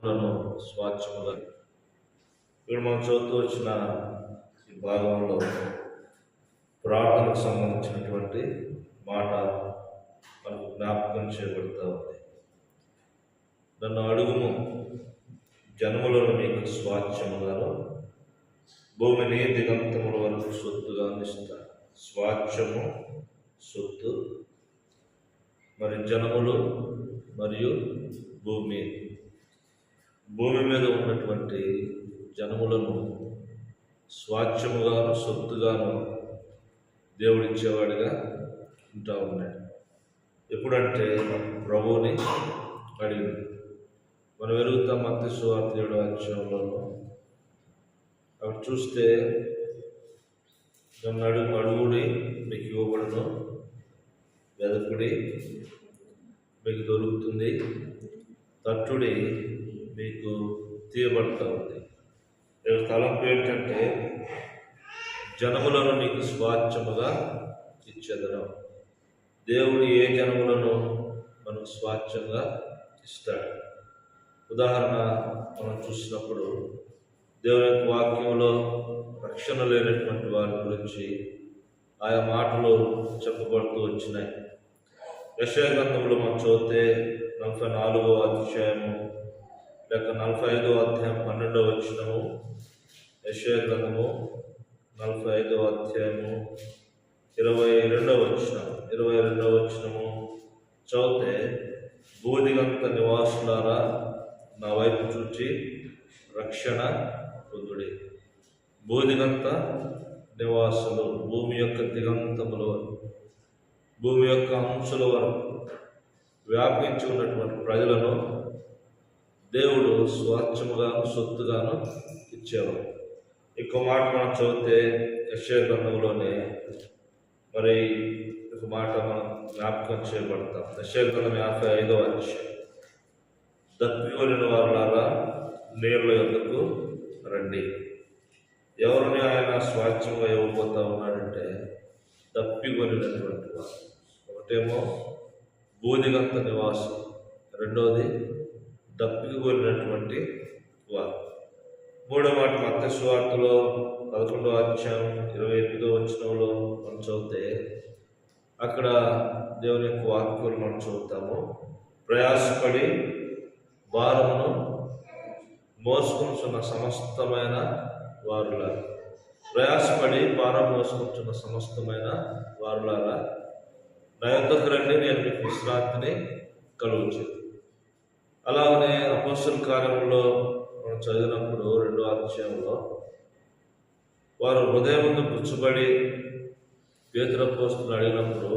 స్వాచ్ఛముగా ఇప్పుడు మనం చదువుతూ వచ్చిన ఈ భాగంలో ప్రార్థనకు సంబంధించినటువంటి మాట మనకు జ్ఞాపకం చేయబడుతూ ఉంది. నన్ను అడుగుము, జన్మలను మీకు స్వాచ్ఛముగాను, భూమిని దిగంతముల వరకు సొత్తుగా ఇస్తాను. స్వాచ్ఛము, సొత్తు, మరి జనములు మరియు భూమి. భూమి మీద ఉన్నటువంటి జనములను స్వాచ్ఛముగాను సొత్తుగాను దేవుడిచ్చేవాడిగా ఉంటా ఉన్నాడు. ఎప్పుడంటే ప్రభువుని అడిగి మనం వెలుగుతాం. మత్తయి సువార్త 7వ అధ్యాయంలో అక్కడ చూస్తే నన్ను అడుగుడి మీకు ఇవ్వబడును, వెదకుడి మీకు దొరుకుతుంది, తట్టుడి మీకు తీయబడతా ఉంది. తలంపు ఏంటంటే జనములను నీకు స్వాచ్ఛముగా ఇచ్చేదను. దేవుడు ఏ జనములను మనకు స్వాచ్ఛంగా ఇస్తాడు. ఉదాహరణ మనం చూసినప్పుడు దేవుని యొక్క వాక్యంలో రక్షణ లేనటువంటి వారి గురించి ఆయా మాటలు చెప్పబడుతూ వచ్చినాయి. యెషయా గ్రంథంలో మనం చదివితే 44వ అధ్యాయము లేక 45వ అధ్యాయం 12వ వచనము, యెషయా గ్రంథము 45వ అధ్యాయము 22వ వచనము చదివితే, భూదిగంత నివాసులారా నా వైపు చూచి రక్షణ పొందుడి. భూదిగంత నివాసులు, భూమి యొక్క దిగంతముల వరకు, భూమి యొక్క అంచుల వరకు వ్యాపించి ఉన్నటువంటి ప్రజలను దేవుడు స్వాచ్ఛముగాను సొత్తుగాను ఇచ్చేవాడు. ఇంకో మాట మనం చదివితే యెషయా గ్రంథంలోనే మరి ఒక మాట మనం జ్ఞాపకం చేయబడతాం. యెషయా గ్రంథం 55వ అధ్యాయం, దప్పికొనిన వారులారా నీళ్ల యొద్దకు రండి. ఎవరిని ఆయన స్వాచ్ఛంగా ఇవ్వబోతా ఉన్నాడంటే దప్పికొనినటువంటి వారు. ఒకటేమో భూదిగంత నివాసం, రెండవది దప్పికొనినటువంటి వారు. మూడో మాట మత్తయి సువార్తలో 11వ అధ్యాయం 28వ వచనంలో మనం చదివితే అక్కడ దేవుని యొక్క వాక్యాలు మనం చదువుతాము. ప్రయాసపడి భారమును మోసుకుంటున్న సమస్తమైన వారులారా, ప్రయాసపడి భారం మోసుకుంటున్న సమస్తమైన వారులారా నా యొద్దకు రండి, నేను మీకు విశ్రాంతిని కలుగజేయుదును. అలాగనే అపోస్తల కార్యములో మనం చదివినప్పుడు 2వ అధ్యాయంలో వారు హృదయం ముందు పుచ్చుబడి పేతురు అపోస్తలుని అడిగినప్పుడు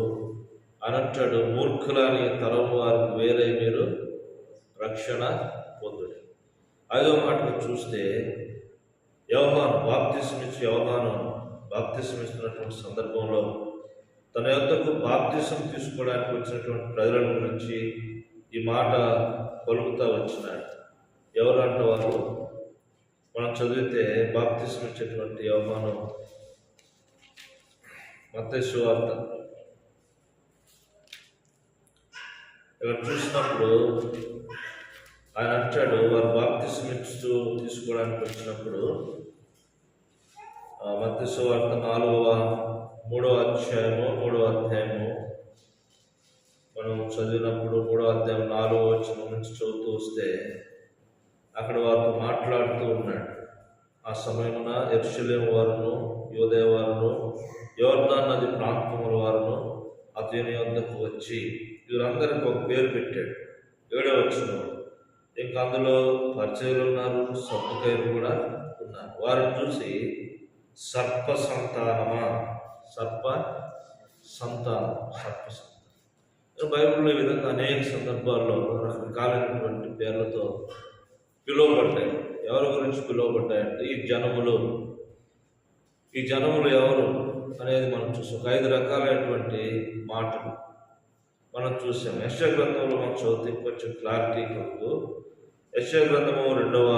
అనంటాడు, మూర్ఖులని తరము వారికి వేరే మీరు రక్షణ పొందుడి. 5వ మాటను చూస్తే యోహాను బాప్తిసం ఇస్తున్నటువంటి సందర్భంలో తన యొద్దకు బాప్తిసం తీసుకోవడానికి వచ్చినటువంటి ప్రజల గురించి ఈ మాట పలుకుతా వచ్చినాడు. ఎవరు అంటే వారు మనం చదివితే బాప్తిసం ఇచ్చేటువంటి యోహాను మత్తయి సువార్త ఇక్కడ చూసినప్పుడు ఆయన అంటాడు, వారు బాప్తిసం ఇస్తూ తీసుకోవడానికి వచ్చినప్పుడు మత్తయి సువార్త 3వ అధ్యాయము మనం చదివినప్పుడు 3వ అధ్యాయం 4వ వచనం నుంచి చదువుతూ వస్తే అక్కడ వారితో మాట్లాడుతూ ఉన్నాడు. ఆ సమయమున యెరూషలేము వారును యూదయ వారును యోర్దాను నది ప్రాంతముల వారును అతని యొద్దకు వచ్చి, వీరందరికీ ఒక పేరు పెట్టాడు. 7వ వచనం, ఇంకా అందులో పరిచయులు ఉన్నారు, సర్దుకయ్యులు కూడా ఉన్నారు. వారిని చూసి సర్ప సంతానం. బైబిల్లో ఈ విధంగా అనేక సందర్భాల్లో రకరకాలైనటువంటి పేర్లతో పిలువబడ్డాయి. ఎవరి గురించి పిలువబడ్డాయంటే ఈ జనములు ఎవరు అనేది మనం చూసాం. 5 రకాలైనటువంటి మాటలు మనం చూసాం. యెషయా గ్రంథంలో మనం చదివితే కొంచెం క్లారిటీ కొరకు యెషయా గ్రంథము 2వ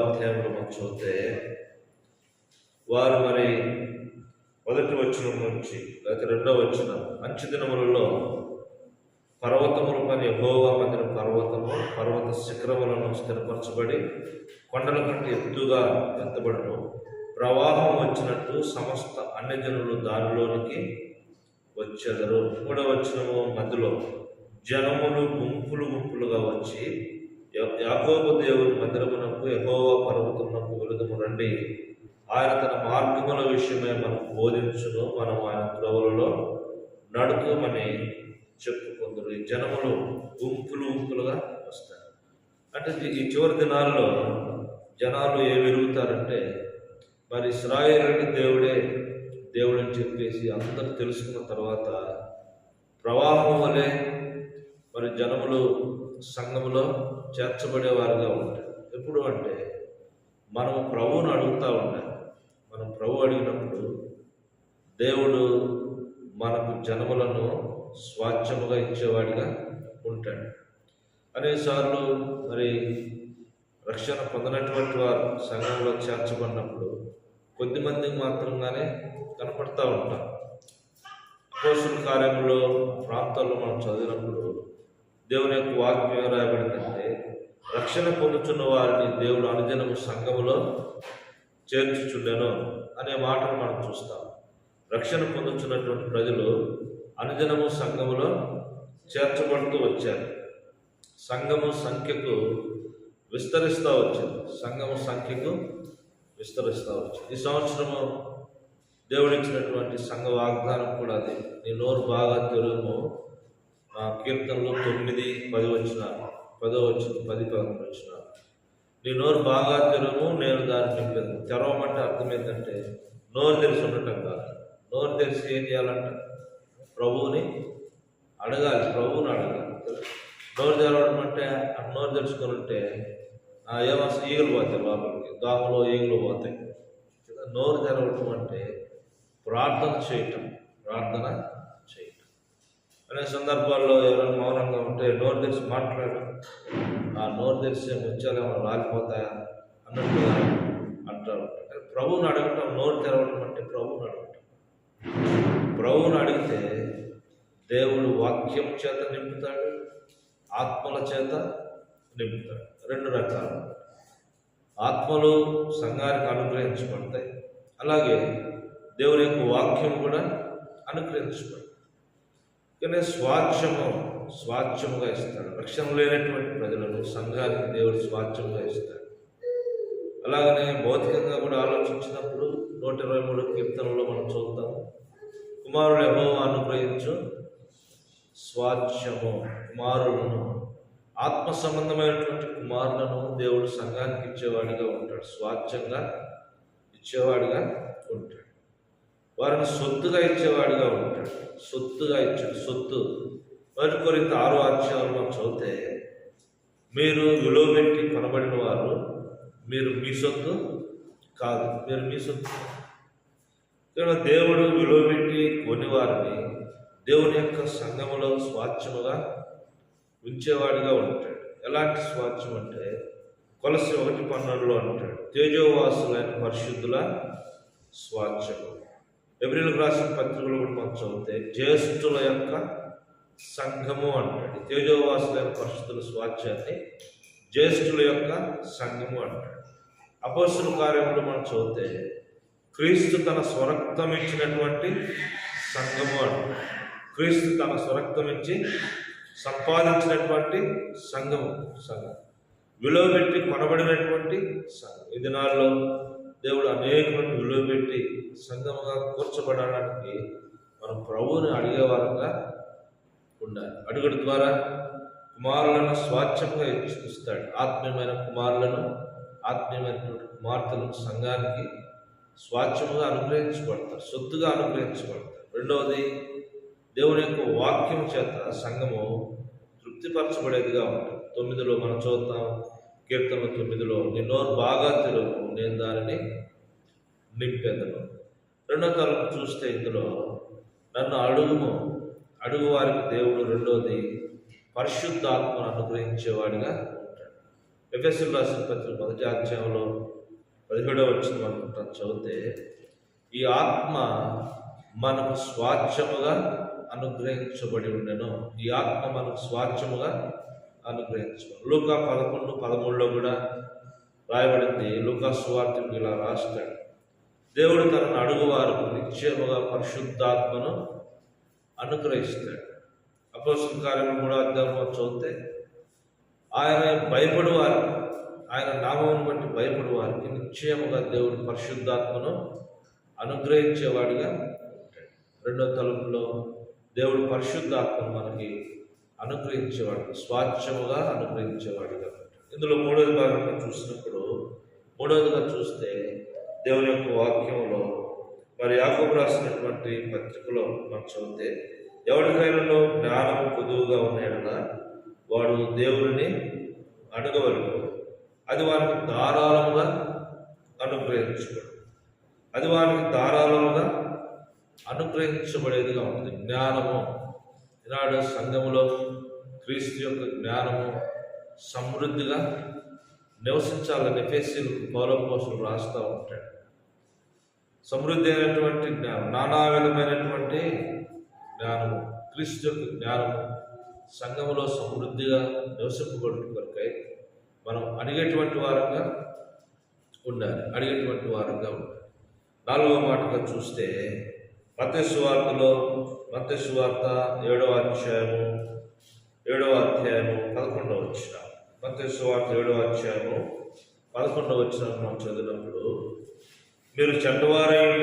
అధ్యాయంలో మనం చదివితే వారు మరి 1వ వచనం నుంచి లేకపోతే 2వ వచనం, మంచి దినములలో పర్వతముల పని యెహోవా శిఖరములను స్థిరపరచబడి కొండల కంటే ఎత్తుగా ఎత్తబడును. ప్రవాహం వచ్చినట్టు సమస్త అన్యజనులు దానిలోనికి వచ్చెదరు. 3వ వచనము మధ్యలో జనములు గుంపులు గుంపులుగా వచ్చి యాకోబు దేవుని మందిరమునకు యెహోవా పర్వతమునకు వెలుదుము రండి, ఆయన తన మార్గముల విషయమై మనకు బోధించును, మనం ఆయన త్రోవలలో నడుతుమని చెప్పుకుందరు. ఈ జనములు గుంపులు గుంపులుగా వస్తారు. అంటే ఈ చివరి దినాల్లో జనాలు ఏమి ఎరుగుతారంటే, మరి ఇశ్రాయేలు దేవుడే దేవుడని చెప్పేసి అందరూ తెలుసుకున్న తర్వాత ప్రవాహం వలె మరి జనములు సంఘములో చేర్చబడేవారుగా ఉంటారు. ఎప్పుడు అంటే మనం ప్రభువును అడుగుతూ ఉంటాం. మనం ప్రభు అడిగినప్పుడు దేవుడు మనకు జనములను స్వాచ్ఛముగా ఇచ్చేవాడిగా ఉంటాడు. అనేసార్లు మరి రక్షణ పొందినటువంటి వారు సంఘంలో చేర్చబడినప్పుడు కొద్దిమందికి మాత్రంగానే కనపడతా ఉంటాం. అపోస్తలుల కార్యములో ప్రాంతాల్లో మనం చదివినప్పుడు దేవుని యొక్క వాక్యం రాయబడిందంటే, రక్షణ పొందుతున్న వారిని దేవుడు అనుదినము సంఘములో చేర్చుచుండెను అనే మాటను మనం చూస్తాం. రక్షణ పొందుతున్నటువంటి ప్రజలు అనుదినము సంఘములో చేర్చబడుతూ వచ్చారు. సంఘము సంఖ్యకు విస్తరిస్తూ వచ్చింది. ఈ సంవత్సరము దేవుడిచ్చినటువంటి సంఘ వాగ్దానం కూడా అది. నీ నోరు బాగా తెరుము. కీర్తనలు 9-10 వచనాలు, 10-11 వచనాలు. నీ నోరు బాగా తెరుము, నేను దాన్ని నింపాను. తెరవమంటే అర్థం ఏంటంటే నోరు తెరిచి ఉండటం కాదు. నోరు తెరిచి ఏం చేయాలంట? ప్రభువుని అడగాలి. నోరు తెరవడం అంటే నోరు తెరుచుకొని ఉంటే ఏమన్నా ఈగలు పోతాయి లోపలికి, దోమలో ఈగలు పోతాయి. నోరు తెరవడం అంటే ప్రార్థన చేయటం అనే సందర్భాల్లో ఎవరైనా మౌనంగా ఉంటే నోరు తెరిచి మాట్లాడడం, ఆ నోరు తెరిచే ముత్యాలు ఏమైనా రాలిపోతాయా అన్నట్టుగా అంటారు. ప్రభువుని అడగటం, నోరు తెరవడం అంటే ప్రభువుని అడిగితే దేవుడు వాక్యం చేత నింపుతాడు, ఆత్మల చేత నింపుతాడు. 2 రకాలు. ఆత్మలు సంఘానికి అనుగ్రహించబడతాయి, అలాగే దేవుని యొక్క వాక్యం కూడా అనుగ్రహించబడతాయి. కానీ స్వాచ్ఛముగా ఇస్తాడు. రక్షణ లేనటువంటి ప్రజలను సంఘానికి దేవుడు స్వాచ్ఛముగా ఇస్తాడు. అలాగనే భౌతికంగా కూడా ఆలోచించినప్పుడు 123 కీర్తనలో మనం చూద్దాము, కుమారుడు యెహోవా అనుగ్రహించు స్వాచ్ఛము. కుమారులను, ఆత్మ సంబంధమైనటువంటి కుమారులను దేవుడు సంఘానికి ఇచ్చేవాడిగా ఉంటాడు, స్వాచ్ఛంగా ఇచ్చేవాడిగా ఉంటాడు. వారిని సొత్తుగా ఇచ్చేవాడిగా ఉంటాడు. సొత్తు 1 కొరింథీ 6వ అధ్యాయంలో చదివితే, మీరు విలువ పెట్టి కొనబడిన వారు, మీరు మీ సొత్తు కాదు. దేవుడు విలువ పెట్టి కొని వారిని దేవుని యొక్క సంఘములో స్వాచ్ఛముగా ఉంచేవాడిగా ఉంటాడు. ఎలాంటి స్వాచ్ఛం అంటే కొలసి 1:12 అంటాడు, తేజోవాసులైన పరిశుద్ధుల స్వాచ్ఛము. ఎబ్రీయులకు రాసిన పత్రికలు కూడా మనం చదివితే జ్యేష్ఠుల యొక్క సంఘము అంటాడు. తేజోవాసులైన పరిశుద్ధుల స్వాచ్ఛాన్ని జ్యేష్ఠుల యొక్క సంఘము అంటాడు. అపోస్తలుల కార్యములు మనం చదివితే క్రీస్తు తన స్వరక్తం ఇచ్చినటువంటి సంఘము అంటాడు. క్రీస్తు తన స్వరక్తం ఇచ్చి సంపాదించినటువంటి సంఘం. విలువ పెట్టి కొనబడినటువంటి సంఘం. ఈ దినాల్లో దేవుడు అనేకమంది విలువ పెట్టి సంఘముగా కూర్చబడడానికి మనం ప్రభువుని అడిగేవారంగా ఉండాలి. అడుగుడు ద్వారా కుమారులను స్వాచ్ఛంగా ఇస్తాడు. ఆత్మీయమైన కుమారులను, ఆత్మీయమైనటువంటి కుమార్తెలను సంఘానికి స్వాచ్ఛముగా అనుగ్రహించబడతారు, సొత్తుగా అనుగ్రహించబడతారు. రెండవది, దేవుని యొక్క వాక్యం చేత సంఘము తృప్తిపరచబడేదిగా ఉంటుంది. 9లో మనం చూద్దాం, కీర్తన 9లో, నీ నోరు బాగా తెరువు, నేను దానిని నింపేదను. 2వ తరపు చూస్తే ఇందులో నన్ను అడుగు వారికి దేవుడు రెండోది పరిశుద్ధాత్మను అనుగ్రహించేవాడిగా ఉంటాడు. ఎఫెసీయులకు రాసిన పత్రిక 1వ అధ్యాయంలో 17వ వచనం అనుకుంటాను చదివితే, ఈ ఆత్మ మనకు స్వాచ్ఛముగా అనుగ్రహించబడి ఉండెను. ఈ ఆత్మ మనకు స్వాచ్ఛముగా అనుగ్రహించమని. లూకా 11:13 కూడా రాయబడింది. లూకా సువార్తికుడు ఇలా రాస్తాడు, దేవుడు తనను అడుగు వారికి నిశ్చయముగా పరిశుద్ధాత్మను అనుగ్రహిస్తాడు. అపోస్తలుల కార్యములు 3వ చదివితే ఆయన భయపడువారు, ఆయన నామమును బట్టి భయపడు వారికి నిశ్చయముగా దేవుడు పరిశుద్ధాత్మను అనుగ్రహించేవాడిగా ఉంటాడు. 2వ తలుపులో దేవుడు పరిశుద్ధాత్మను మనకి అనుగ్రహించేవాడు, స్వాచ్ఛముగా అనుగ్రహించేవాడిగా ఉంటాడు. ఇందులో 3వ భాగంగా చూసినప్పుడు, 3వదిగా చూస్తే దేవుని యొక్క వాక్యంలో మరి యాకోబు రాసినటువంటి పత్రికలో మనం చదివితే, ఎవరికైనా జ్ఞానము పొదువుగా ఉన్నాడన్నా వాడు దేవుని అడగవలను, అది వారికి ధారాళముగా అనుగ్రహించబడు, అది వారికి ధారాళముగా అనుగ్రహించబడేదిగా ఉంటుంది. జ్ఞానము ఈనాడు సంఘములో క్రీస్తు యొక్క జ్ఞానము సమృద్ధిగా నివసించాలని ఎఫెసీయులకు పౌలపోస్తులు రాస్తూ ఉంటాడు. సమృద్ధి అయినటువంటి జ్ఞానం, నానా విధమైనటువంటి జ్ఞానము, క్రీస్తు యొక్క జ్ఞానము సంఘములో సమృద్ధిగా నివసింపబడుట కొరకై మనం అడిగేటువంటి వారంగా ఉండాలి. 4వ మాటగా చూస్తే మత్తయి సువార్తలో, మత్తయి సువార్త 7వ అధ్యాయము 11వ వచనం, మత్తయి సువార్త 7వ అధ్యాయము 11వ వచనం మనం చదివినప్పుడు, మీరు చెడ్డవారైన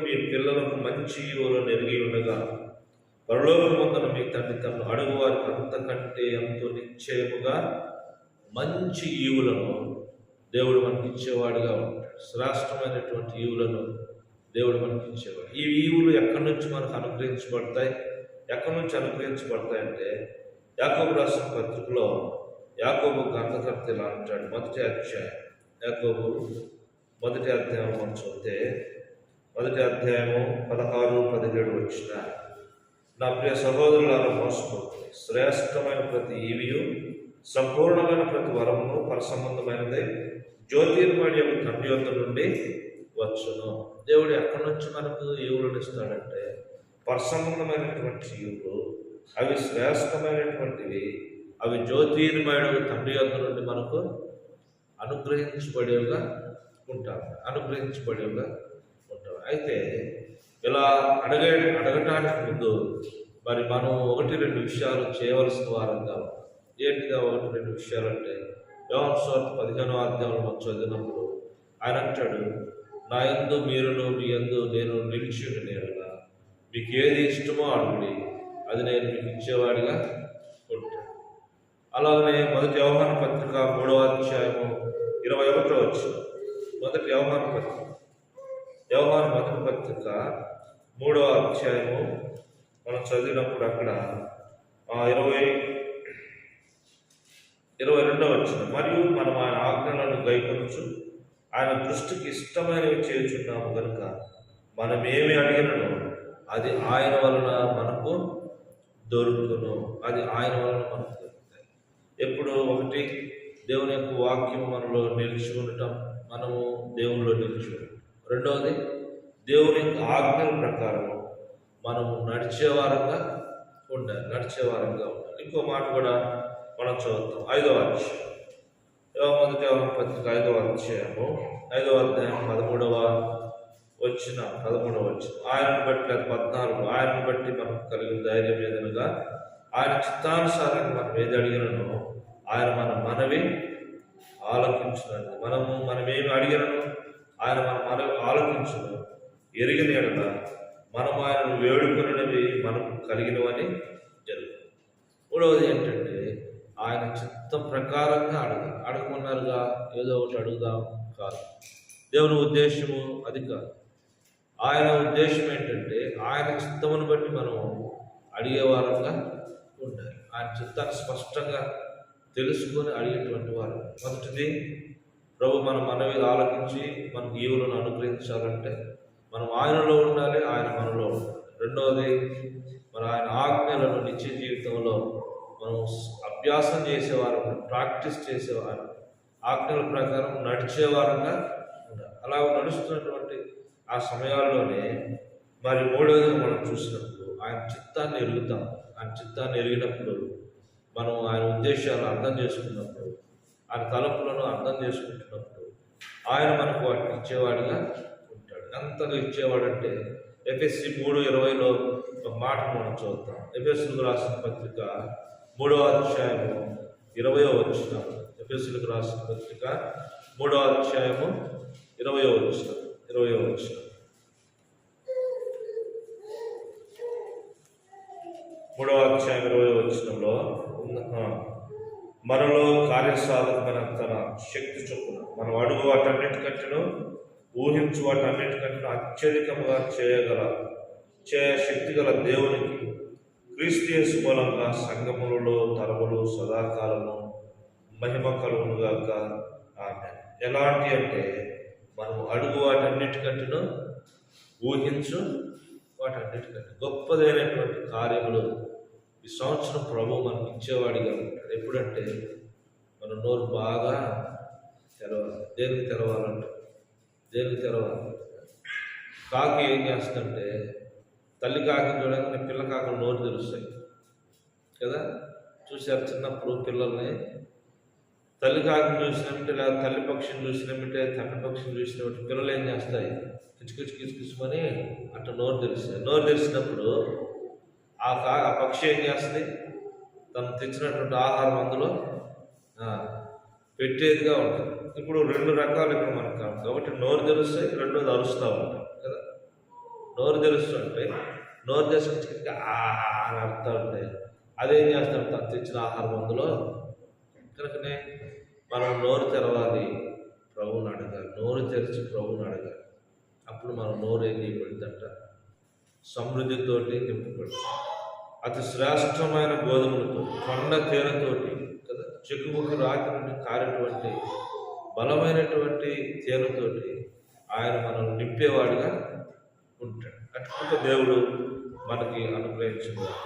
మీ పిల్లలకు మంచి ఈవులను ఎరిగి ఉండగా పరలోకమందున మీ తండ్రి తనను అడుగు వారికి అంతకంటే ఎంతో నిశ్చయముగా మంచి ఈవులను దేవుడు మనకి ఇచ్చేవాడుగా ఉంటాడు. శ్రేష్టమైనటువంటి ఈవులను దేవుడు మనకి ఇచ్చేవాడు. ఈ ఈవులు ఎక్కడి నుంచి మనకు అనుగ్రహించబడతాయి? ఎక్కడి నుంచి అనుగ్రహించబడతాయంటే, యాకోబు రాసిన పత్రికలో యాకోబు గ్రంథకర్త ఇలా అంటాడు. యాకోబు 1వ అధ్యాయం మనం చూస్తే 1వ అధ్యాయము 16-17 వచ్చిన, నా ప్రియ సహోదరులారా మోసపోతుంది, శ్రేష్టమైన ప్రతి ఈవియు సంపూర్ణమైన ప్రతి వరమును పరసంబంధమైనదే జ్యోతిర్మయ తండ్రి యొద్ద నుండి వచ్చును. దేవుడు ఎక్కడి నుంచి మనకు ఈవులను ఇస్తాడంటే, పరసంబంధమైనటువంటి ఈవులు, అవి శ్రేష్టమైనటువంటివి, అవి జ్యోతిర్మయుడు తండ్రి యొద్ద నుండి మనకు అనుగ్రహించబడేవిగా ఉంటాం. అయితే ఇలా అడగటానికి ముందు మరి మనం 1-2 విషయాలు చేయవలసిన వారంగా. ఏంటిగా 1-2 విషయాలు అంటే, యోహాను సువార్త 15వ అధ్యాయంలో మనం చదివినప్పుడు ఆయన అంటాడు, నా యందు మీరును మీ యందు నేను నిలిచి ఉండేలా మీకు ఏది ఇష్టమో అడుగుడి, అది నేను మీకు ఇచ్చేవాడిగా ఉంటాను. అలాగనే 1 యోహాను పత్రిక 3వ అధ్యాయము 21వ వచనం, 1 యోహాను మొదటి పత్రిక 3వ అధ్యాయము మనం చదివినప్పుడు అక్కడ 22వ వచనం, మరియు మనం ఆయన ఆజ్ఞలను గైకొనుచు ఆయన దృష్టికి ఇష్టమైనవి చేయుచున్నాము కనుక మనం ఏమి అడిగినను అది ఆయన వలన మనకు దొరుకును. ఎప్పుడు ఒకటి, దేవుని యొక్క వాక్యం మనలో నిలిచి ఉండటం, మనము దేవునిలో నిలిచి ఉండటం. 2వది, దేవుని యొక్క ఆజ్ఞల ప్రకారం మనము నడిచేవారంగా ఉండాలి. ఇంకో మాట కూడా మనం చదువుతాం. 5వ అధ్యాయం, 1 యోహాను పత్రిక 5వ అధ్యాయము 5వ అధ్యాయం 13వ వచనం, ఆయనను బట్టి, అది 14, ఆయనను బట్టి మనకు కలిగిన ధైర్యం ఏదనగా ఆయన చిత్తానుసారంగా మనం ఏది అడిగినను ఆయన మన మనవి ఆలకించునండి. మనం ఏమి అడిగినను ఆయన మన మనవి ఆలకించును. ఎరిగిన ఎడల మనం ఆయనను వేడుకొనినవి మనకు కలిగినవని జరుగుతుంది. 3వది ఏంటంటే, ఆయన చిత్తం ప్రకారంగా అడగమన్నారుగా ఏదో ఒకటి అడుగుదాం కాదు. దేవుని ఉద్దేశము అది కాదు. ఆయన ఉద్దేశం ఏంటంటే, ఆయన చిత్తమును బట్టి మనం అడిగే వారంగా ఉండాలి. ఆయన చిత్తాన్ని స్పష్టంగా తెలుసుకొని అడిగేటువంటి వారు. మొదటిది, ప్రభు మన మనవి ఆలకించి మనకు ఈవులను అనుగ్రహించాలంటే మనం ఆయనలో ఉండాలి, ఆయన మనలో ఉండాలి. 2వది, మరి ఆయన ఆజ్ఞలను నిత్య జీవితంలో మనం అభ్యాసం చేసేవారు, ప్రాక్టీస్ చేసేవారు, ఆజ్ఞల ప్రకారం నడిచేవారంగా ఉండాలి. అలా నడుస్తున్నటువంటి ఆ సమయాల్లోనే మరి 3వది మనం చూసినప్పుడు ఆయన చిత్తాన్ని ఎరుగుతాం. ఆయన చిత్తాన్ని ఎరిగినప్పుడు మనం ఆయన ఉద్దేశాలను అర్థం చేసుకున్నప్పుడు, ఆయన తలంపులను అర్థం చేసుకుంటున్నప్పుడు ఆయన మనకు వాటిని ఇచ్చేవాడిగా ఉంటాడు. ఎంతగా ఇచ్చేవాడంటే ఎఫెసీ 3:20లో ఒక మాట మనం చూద్దాం. ఎఫెసీయులకు రాసిన పత్రిక 3వ అధ్యాయము 20వ వచనం. ఎఫెసీయులకు రాసిన పత్రిక 3వ అధ్యాయము 20వ వచనం. 3వ అధ్యాయం 20వ వచనంలో మనలో కార్యసాధకమైన తన శక్తి చొప్పున మనం అడుగు వాటన్నిటికంటేను ఊహించు వాటన్నిటికంటే అత్యధికంగా చేయ శక్తి గల దేవునికి క్రీస్తు యేసు మూలంగా సంఘములలో తరములు సదాకాలము మహిమ కలుగునుగాక. ఆమేన్. ఎలాంటి అంటే మనం అడుగు వాటన్నిటికంటేను ఊహించు వాటన్నిటికంటే గొప్పదైనటువంటి కార్యములు ఈ సంవత్సరం ప్రభు మనకు ఇచ్చేవాడిగా ఉంటాడు. ఎప్పుడంటే మన నోరు బాగా తెరవాలి. దేనికి తెరవాలి? కాకి ఏం చేస్తుందంటే తల్లి కాకిని చూడగానే పిల్ల కాకులు నోరు తెరుస్తాయి కదా. చూసారు చిన్నప్పుడు పిల్లల్ని తల్లి కాకిని చూసినట్టే లేదా తల్లి పక్షిని చూసినట్టే తండ్రి పక్షిని చూసినట్టు పిల్లలు ఏం చేస్తాయి? కిచుకిచుమని అట్లా నోరు తెరుస్తాయి. నోరు తెరిచినప్పుడు ఆ పక్షి ఏం చేస్తుంది? తను తెచ్చినటువంటి ఆహారం అందులో పెట్టేదిగా ఉంటుంది. ఇప్పుడు 2 రకాలు ఇక్కడ మనకు కావాలి. ఒకటి నోరు తెరుస్తాయి, రెండోది అరుస్తూ ఉంటాయి కదా. నోరు తెరుస్తుంటే నోరు తెరిచి అని అరుస్తూ ఉంటాయి. అదేం చేస్తాడు? తను తెచ్చిన ఆహారం అందులో. కనుకనే మనం నోరు తెరవాలి, ప్రభువుని అడగాలి. నోరు తెరిచి ప్రభువుని అడగాలి. అప్పుడు మనం నోరు ఏం చేయబడిందంట? సమృద్ధితోటి నింపబడి అతి శ్రేష్టమైన గోధుమలతో కొండ తేనెతోటి కదా, చెక్కుముక్కు రాతి నుండి కారేటువంటి బలమైనటువంటి తేనెతోటి ఆయన మనం నింపేవాడిగా ఉంటాడు. అటువంటి దేవుడు మనకి అనుగ్రహించుగాక.